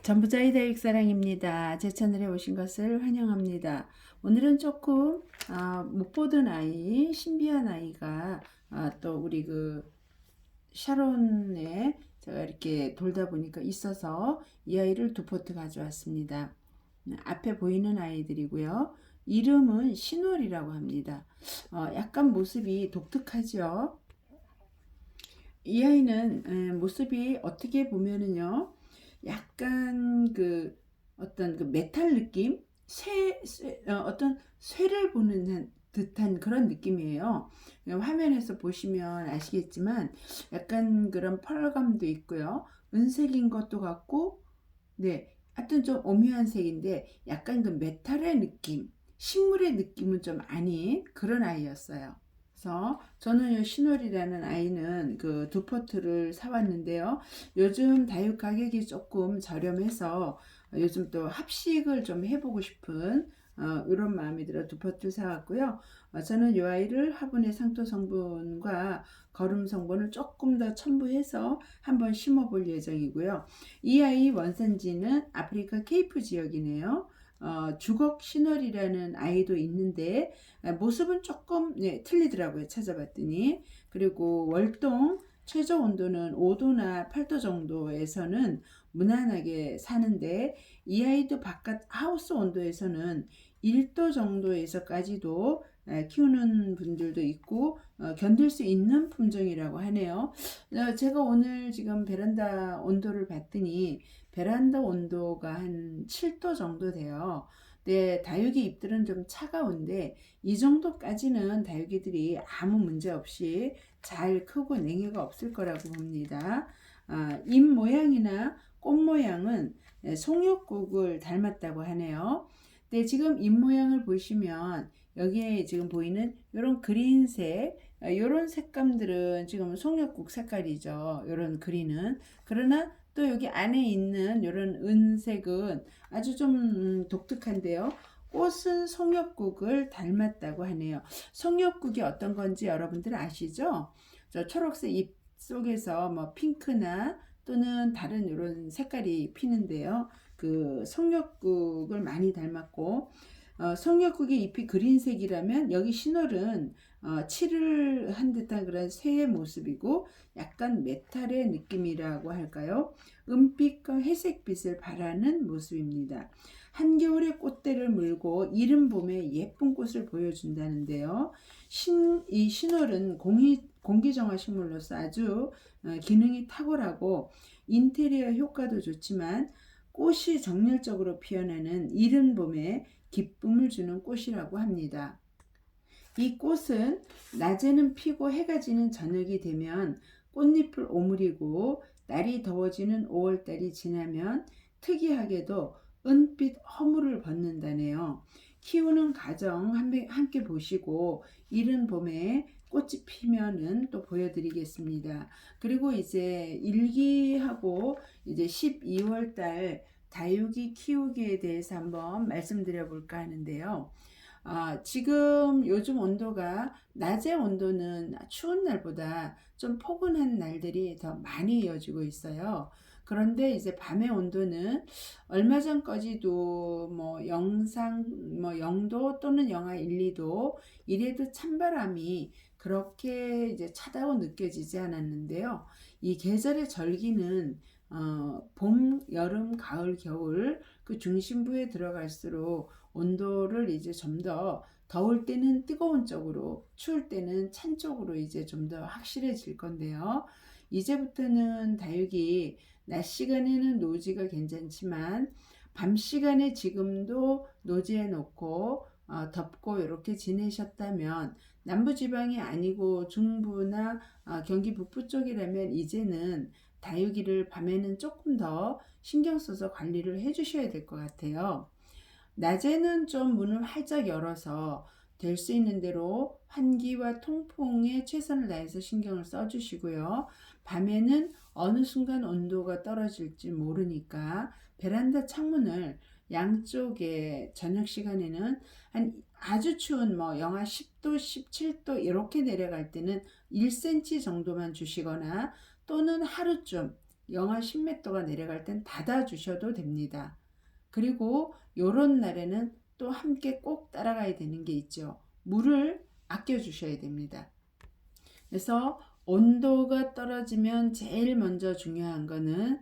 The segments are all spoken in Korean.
전부자의 다육사랑입니다. 제 채널에 오신 것을 환영합니다. 오늘은 조금 못 보던 아이, 신비한 아이가 또 우리 그 샤론에 제가 이렇게 돌다 보니까 있어서 이 아이를 두 포트 가져왔습니다. 앞에 보이는 아이들이고요. 이름은 신월이라고 합니다. 약간 모습이 독특하죠. 이 아이는 모습이 어떻게 보면은요, 약간 그 어떤 그 메탈 느낌, 어떤 쇠를 보는 듯한 그런 느낌이에요. 화면에서 보시면 아시겠지만 약간 그런 펄감도 있고요, 은색인 것도 같고, 네, 하여튼 좀 오묘한 색인데 약간 그 메탈의 느낌, 식물의 느낌은 좀 아닌 그런 아이였어요. 그래서 저는 이 신월이라는 아이는 그 두 포트를 사왔는데요. 요즘 다육 가격이 조금 저렴해서 요즘 또 합식을 좀 해보고 싶은 이런 마음이 들어 두 포트를 사왔고요. 저는 이 아이를 화분의 상토 성분과 거름 성분을 조금 더 첨부해서 한번 심어 볼 예정이고요. 이 아이 원산지는 아프리카 케이프 지역이네요. 주걱 신월이라는 아이도 있는데 모습은 조금 틀리더라고요. 찾아봤더니. 그리고 월동 최저 온도는 5도나 8도 정도에서는 무난하게 사는데 이 아이도 바깥 하우스 온도에서는 1도 정도에서까지도 키우는 분들도 있고 견딜 수 있는 품종이라고 하네요. 제가 오늘 지금 베란다 온도를 봤더니 베란다 온도가 한 7도 정도 돼요. 네, 다육이 잎들은 좀 차가운데 이 정도까지는 다육이들이 아무 문제 없이 잘 크고 냉해가 없을 거라고 봅니다. 잎 모양이나 꽃 모양은 송엽국을 닮았다고 하네요. 네, 지금 잎 모양을 보시면 여기에 지금 보이는 이런 그린색, 이런 색감들은 지금 송엽국 색깔이죠. 이런 그린은. 그러나 또 여기 안에 있는 이런 은색은 아주 좀 독특한데요. 꽃은 송엽국을 닮았다고 하네요. 송엽국이 어떤 건지 여러분들 아시죠? 저 초록색 잎 속에서 뭐 핑크나 또는 다른 이런 색깔이 피는데요. 그 송엽국을 많이 닮았고, 송엽국의 잎이 그린색이라면 여기 신월은 칠을 한 듯한 그런 새의 모습이고 약간 메탈의 느낌이라고 할까요? 은빛과 회색빛을 바라는 모습입니다. 한겨울에 꽃대를 물고 이른 봄에 예쁜 꽃을 보여준다는데요. 이 신월은 공기정화 식물로서 아주 기능이 탁월하고 인테리어 효과도 좋지만 꽃이 정열적으로 피어나는 이른 봄에 기쁨을 주는 꽃이라고 합니다. 이 꽃은 낮에는 피고 해가 지는 저녁이 되면 꽃잎을 오므리고 날이 더워지는 5월달이 지나면 특이하게도 은빛 허물을 벗는다네요. 키우는 과정 함께 보시고 이른 봄에 꽃이 피면은 또 보여드리겠습니다. 그리고 이제 일기하고 이제 12월 달 다육이 키우기에 대해서 한번 말씀드려 볼까 하는데요. 지금 요즘 온도가 낮의 온도는 추운 날보다 좀 포근한 날들이 더 많이 이어지고 있어요. 그런데 이제 밤의 온도는 얼마 전까지도 뭐 영상 뭐 0도 또는 영하 1, 2도 이래도 찬바람이 그렇게 이제 차다고 느껴지지 않았는데요. 이 계절의 절기는 봄, 여름, 가을, 겨울 그 중심부에 들어갈수록 온도를 이제 좀 더 더울 때는 뜨거운 쪽으로, 추울 때는 찬 쪽으로 이제 좀 더 확실해질 건데요. 이제부터는 다육이 낮 시간에는 노지가 괜찮지만 밤 시간에 지금도 노지에 놓고 덮고 이렇게 지내셨다면 남부지방이 아니고 중부나 경기 북부 쪽이라면 이제는 다육이를 밤에는 조금 더 신경 써서 관리를 해 주셔야 될 것 같아요. 낮에는 좀 문을 활짝 열어서 될 수 있는 대로 환기와 통풍에 최선을 다해서 신경을 써주시고요. 밤에는 어느 순간 온도가 떨어질지 모르니까 베란다 창문을 양쪽에 저녁 시간에는 한 아주 추운 뭐 영하 10도, 17도 이렇게 내려갈 때는 1cm 정도만 주시거나 또는 하루쯤 영하 10m가 내려갈 땐 닫아 주셔도 됩니다. 그리고 요런 날에는 또 함께 꼭 따라가야 되는 게 있죠. 물을 아껴 주셔야 됩니다. 그래서 온도가 떨어지면 제일 먼저 중요한 거는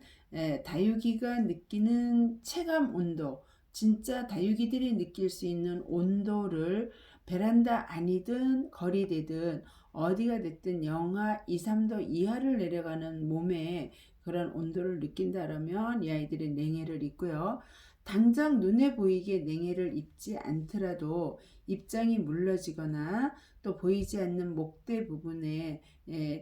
다육이가 느끼는 체감 온도, 진짜 다육이들이 느낄 수 있는 온도를 베란다 안이든 거리되든 어디가 됐든 영하 2, 3도 이하를 내려가는 몸에 그런 온도를 느낀다라면 이 아이들이 냉해를 입고요. 당장 눈에 보이게 냉해를 입지 않더라도 입장이 물러지거나 또 보이지 않는 목대 부분에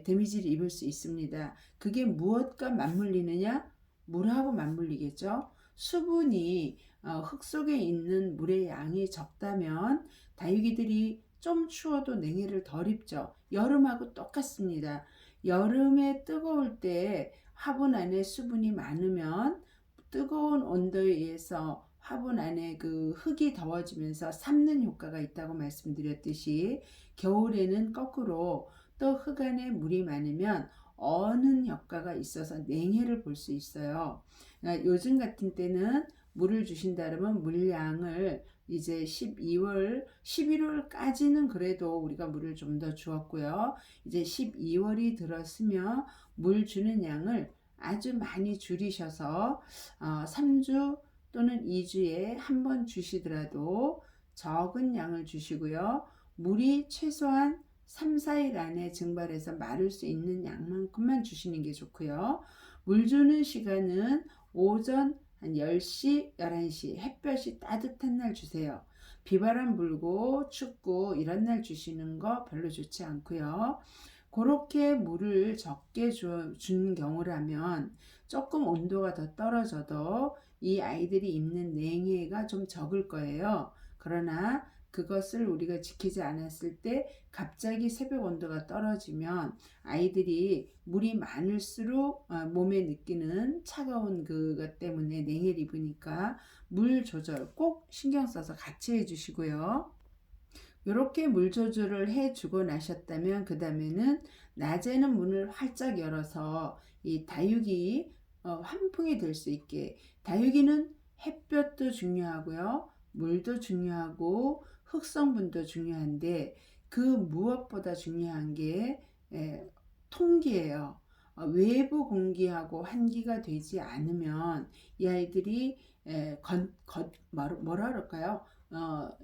데미지를 입을 수 있습니다. 그게 무엇과 맞물리느냐? 물하고 맞물리겠죠. 수분이 흙 속에 있는 물의 양이 적다면 다육이들이 좀 추워도 냉해를 덜 입죠. 여름하고 똑같습니다. 여름에 뜨거울 때 화분 안에 수분이 많으면 뜨거운 온도에 의해서 화분 안에 그 흙이 더워지면서 삶는 효과가 있다고 말씀드렸듯이 겨울에는 거꾸로 또 흙 안에 물이 많으면 어는 효과가 있어서 냉해를 볼 수 있어요. 그러니까 요즘 같은 때는 물을 주신다면 물량을 이제 12월, 11월까지는 그래도 우리가 물을 좀 더 주었고요. 이제 12월이 들었으며 물 주는 양을 아주 많이 줄이셔서 3주 또는 2주에 한 번 주시더라도 적은 양을 주시고요. 물이 최소한 3, 4일 안에 증발해서 마를 수 있는 양만큼만 주시는 게 좋고요. 물 주는 시간은 오전 한 10시, 11시 햇볕이 따뜻한 날 주세요. 비바람 불고 춥고 이런 날 주시는 거 별로 좋지 않고요. 그렇게 물을 적게 준 경우라면 조금 온도가 더 떨어져도 이 아이들이 입는 냉해가 좀 적을 거예요. 그러나 그것을 우리가 지키지 않았을 때 갑자기 새벽 온도가 떨어지면 아이들이 물이 많을수록 몸에 느끼는 차가운 그것 때문에 냉해를 입으니까 물 조절 꼭 신경 써서 같이 해주시고요. 이렇게 물 조절을 해주고 나셨다면 그 다음에는 낮에는 문을 활짝 열어서 이 다육이 환풍이 될 수 있게, 다육이는 햇볕도 중요하고요, 물도 중요하고 흙성분도 중요한데 그 무엇보다 중요한 게 통기예요. 외부 공기하고 환기가 되지 않으면 이 아이들이 뭐라 그럴까요?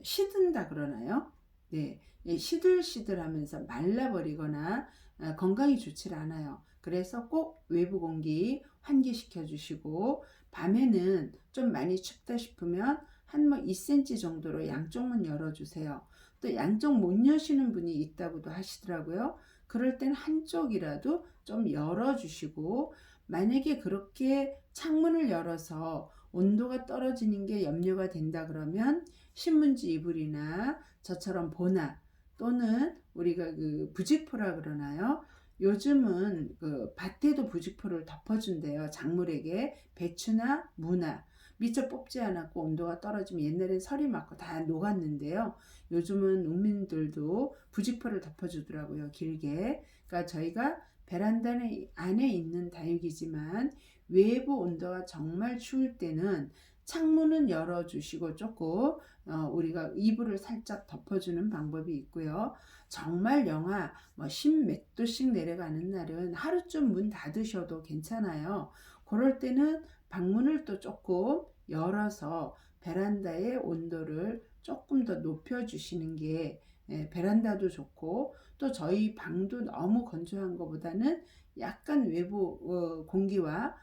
시든다 그러나요? 네, 시들시들하면서 말라버리거나 건강이 좋지 않아요. 그래서 꼭 외부 공기 환기시켜 주시고, 밤에는 좀 많이 춥다 싶으면 한 2cm 정도로 양쪽 문 열어주세요. 또 양쪽 못 여시는 분이 있다고도 하시더라고요. 그럴 땐 한쪽이라도 좀 열어주시고, 만약에 그렇게 창문을 열어서 온도가 떨어지는 게 염려가 된다 그러면 신문지 이불이나 저처럼 보나 또는 우리가 그 부직포라 그러나요? 요즘은 그 밭에도 부직포를 덮어준대요. 작물에게 배추나 무나 미처 뽑지 않았고 온도가 떨어지면 옛날엔 설이 맞고 다 녹았는데요. 요즘은 농민들도 부직포를 덮어주더라고요. 길게. 그러니까 저희가 베란다 안에 있는 다육이지만 외부 온도가 정말 추울 때는 창문은 열어주시고 조금 우리가 이불을 살짝 덮어주는 방법이 있고요. 정말 영하 10 몇 도씩 내려가는 날은 하루쯤 문 닫으셔도 괜찮아요. 그럴 때는 방문을 또 조금 열어서 베란다의 온도를 조금 더 높여주시는 게 베란다도 좋고, 또 저희 방도 너무 건조한 것보다는 약간 외부 공기와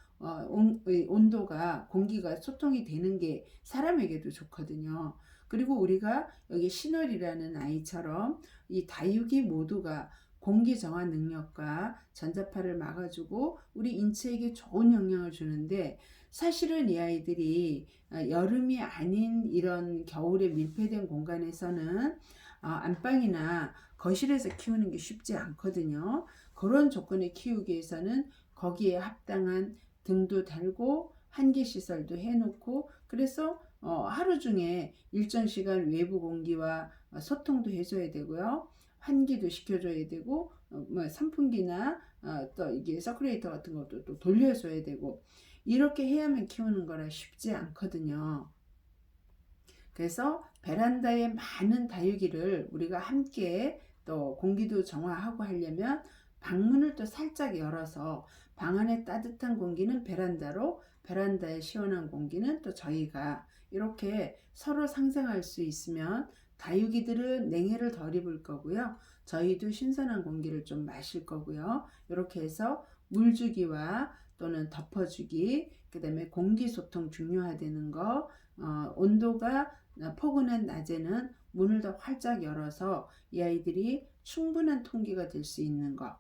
온도가 공기가 소통이 되는 게 사람에게도 좋거든요. 그리고 우리가 여기 신월이라는 아이처럼 이 다육이 모두가 공기 정화 능력과 전자파를 막아주고 우리 인체에게 좋은 영향을 주는데, 사실은 이 아이들이 여름이 아닌 이런 겨울에 밀폐된 공간에서는 안방이나 거실에서 키우는 게 쉽지 않거든요. 그런 조건에 키우기 위해서는 거기에 합당한 등도 달고 환기 시설도 해놓고, 그래서 하루 중에 일정 시간 외부 공기와 소통도 해줘야 되고요. 환기도 시켜줘야 되고 뭐 선풍기나 또 이게 서큘레이터 같은 것도 또 돌려줘야 되고 이렇게 해야만 키우는 거라 쉽지 않거든요. 그래서 베란다에 많은 다육이를 우리가 함께 또 공기도 정화하고 하려면 방문을 또 살짝 열어서 방 안에 따뜻한 공기는 베란다로, 베란다에 시원한 공기는 또 저희가 이렇게 서로 상생할 수 있으면 다육이들은 냉해를 덜 입을 거고요. 저희도 신선한 공기를 좀 마실 거고요. 이렇게 해서 물주기와 또는 덮어주기, 그 다음에 공기 소통 중요하다는 거, 온도가 포근한 낮에는 문을 더 활짝 열어서 이 아이들이 충분한 통기가 될 수 있는 거,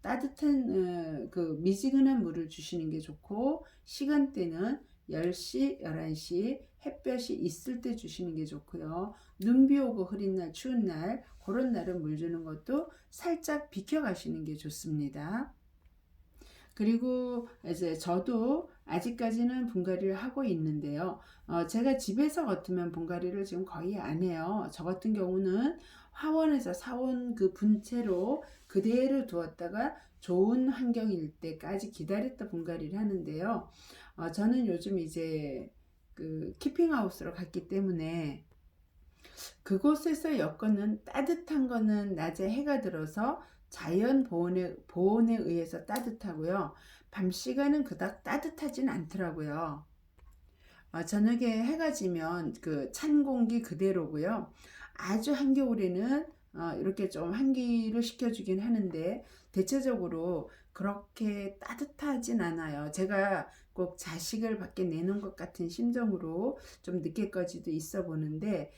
따뜻한 그 미지근한 물을 주시는 게 좋고 시간대는 10시, 11시 햇볕이 있을 때 주시는 게 좋고요. 눈비 오고 흐린 날, 추운 날 그런 날은 물 주는 것도 살짝 비켜 가시는 게 좋습니다. 그리고 이제 저도 아직까지는 분갈이를 하고 있는데요. 제가 집에서 같으면 분갈이를 지금 거의 안 해요. 저 같은 경우는 화원에서 사온 그 분채로 그대로 두었다가 좋은 환경일 때까지 기다렸다 분갈이를 하는데요. 저는 요즘 이제 그 키핑하우스로 갔기 때문에 그곳에서 여건은 따뜻한 거는 낮에 해가 들어서 자연 보온에 의해서 따뜻하고요. 밤 시간은 그닥 따뜻하진 않더라고요. 저녁에 해가 지면 그 찬 공기 그대로고요. 아주 한겨울에는 이렇게 좀 환기를 시켜주긴 하는데 대체적으로 그렇게 따뜻하진 않아요. 제가 꼭 자식을 밖에 내놓은 것 같은 심정으로 좀 늦게까지도 있어 보는데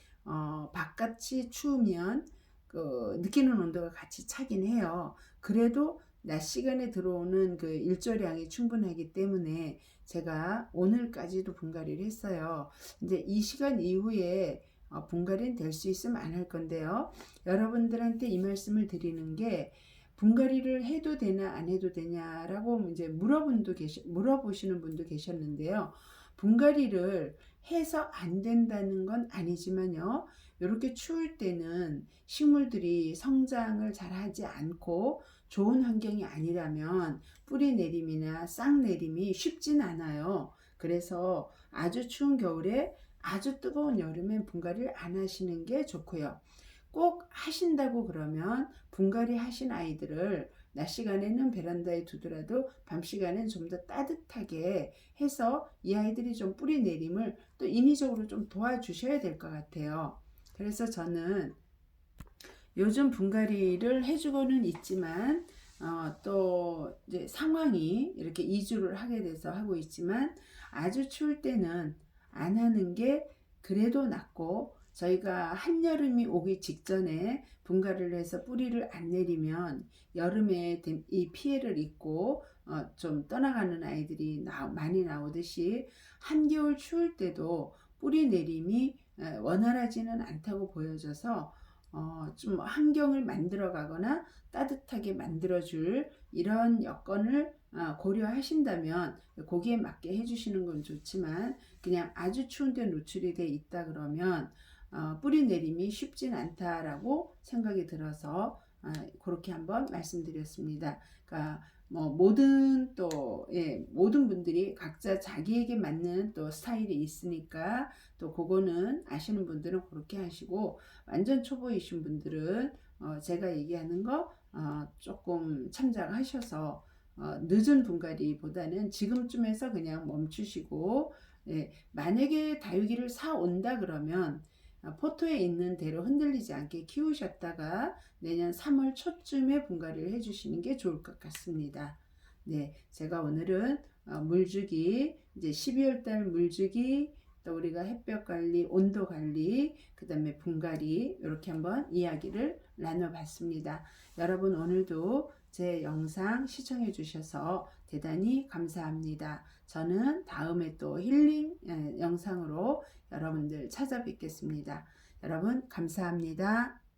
바깥이 추우면 그 느끼는 온도가 같이 차긴 해요. 그래도 낮 시간에 들어오는 그 일조량이 충분하기 때문에 제가 오늘까지도 분갈이를 했어요. 이제 이 시간 이후에 분갈이는 될 수 있으면 안 할 건데요. 여러분들한테 이 말씀을 드리는 게 분갈이를 해도 되나 안 해도 되냐라고 이제 물어보시는 분도 계셨는데요. 분갈이를 해서 안 된다는 건 아니지만요. 이렇게 추울 때는 식물들이 성장을 잘 하지 않고 좋은 환경이 아니라면 뿌리 내림이나 싹 내림이 쉽진 않아요. 그래서 아주 추운 겨울에 아주 뜨거운 여름엔 분갈이를 안 하시는 게 좋고요. 꼭 하신다고 그러면 분갈이 하신 아이들을 낮 시간에는 베란다에 두더라도 밤 시간엔 좀 더 따뜻하게 해서 이 아이들이 좀 뿌리 내림을 또 인위적으로 좀 도와주셔야 될 것 같아요. 그래서 저는 요즘 분갈이를 해주고는 있지만 또 이제 상황이 이렇게 이주를 하게 돼서 하고 있지만 아주 추울 때는 안 하는 게 그래도 낫고 저희가 한여름이 오기 직전에 분갈이를 해서 뿌리를 안 내리면 여름에 이 피해를 입고 좀 떠나가는 아이들이 많이 나오듯이 한겨울 추울 때도 뿌리 내림이 원활하지는 않다고 보여져서 좀 환경을 만들어 가거나 따뜻하게 만들어 줄 이런 여건을 고려하신다면 거기에 맞게 해주시는 건 좋지만 그냥 아주 추운데 노출이 돼 있다 그러면 뿌리 내림이 쉽진 않다라고 생각이 들어서 그렇게 한번 말씀드렸습니다. 그러니까 뭐 모든 분들이 각자 자기에게 맞는 또 스타일이 있으니까 또 그거는 아시는 분들은 그렇게 하시고 완전 초보이신 분들은 제가 얘기하는 거 조금 참작하셔서 늦은 분갈이보다는 지금쯤에서 그냥 멈추시고 만약에 다육이를 사 온다 그러면 포토에 있는 대로 흔들리지 않게 키우셨다가 내년 3월 초쯤에 분갈이를 해주시는 게 좋을 것 같습니다. 네, 제가 오늘은 물주기, 이제 12월 달 물주기, 또 우리가 햇볕 관리, 온도 관리, 그 다음에 분갈이 이렇게 한번 이야기를 나눠봤습니다. 여러분 오늘도 제 영상 시청해 주셔서 대단히 감사합니다. 저는 다음에 또 힐링 영상으로 여러분들 찾아뵙겠습니다. 여러분 감사합니다.